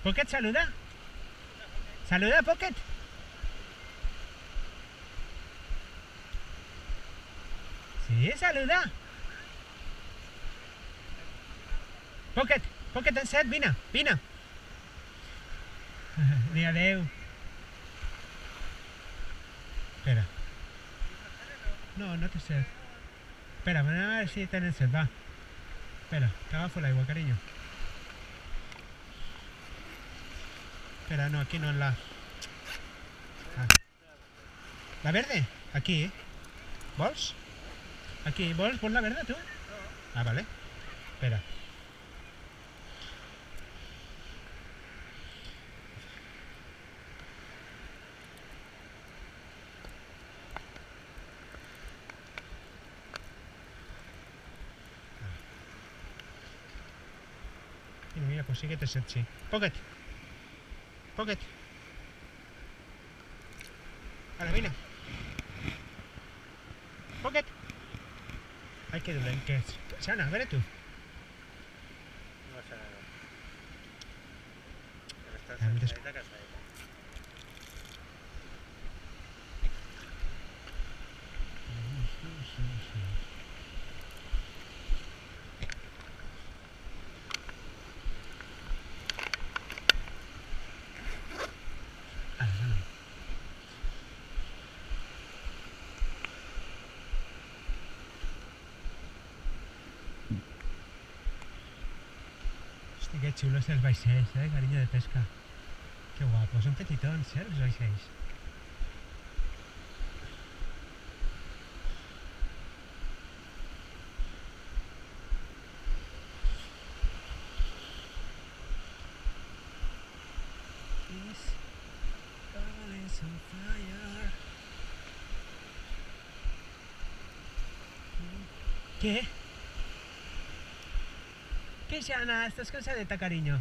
Pocket, saluda. Saluda, Pocket. Sí, saluda. Pocket, Pocket en set, vine, vine. Di adeu. Espera. No, no té set. Espera, anem a veure si tenen set, va. Espera, que agafo l'aigua, carinyo. Espera, no, aquí no, en la... Ah. La verde? Aquí. ¿Vols? Aquí, ¿vols la verde, tu? Ah, vale. Espera. Mira, pues sí que té set, sí. Pocket. Pocket. Ara, vine. Pocket. Ai, que dolent que és. Xana, a veure tu. No sé nada. Pero Hem está des- casadita, casadita. Ara, no. Hosti, que xulos els vaixells, carinyo de pesca. Que guapo, són petitons, els vaixells. ¿Qué? ¿Qué, Xana? ¿Estás cansadeta, cariño?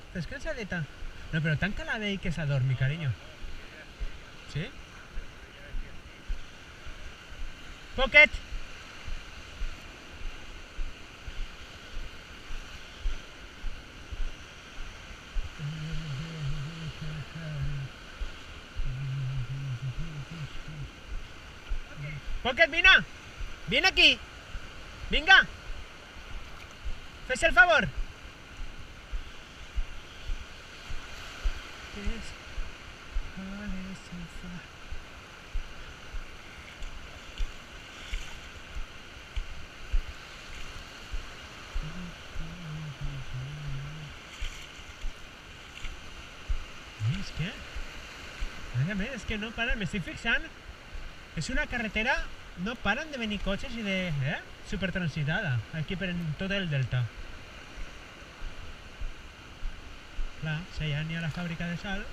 ¿Estás cansadeta? No, pero tan calada y que se adormi, cariño. ¿Sí? Pocket. Pocket, vine. Vine aquí. Vinga. Fes el favor. És que... A més, és que no paren, m'estic fixant. És una carretera, no paren de venir cotxes i de... supertransitada, aquí per tot el delta. Clar, si allà n'hi ha la fàbrica de sal...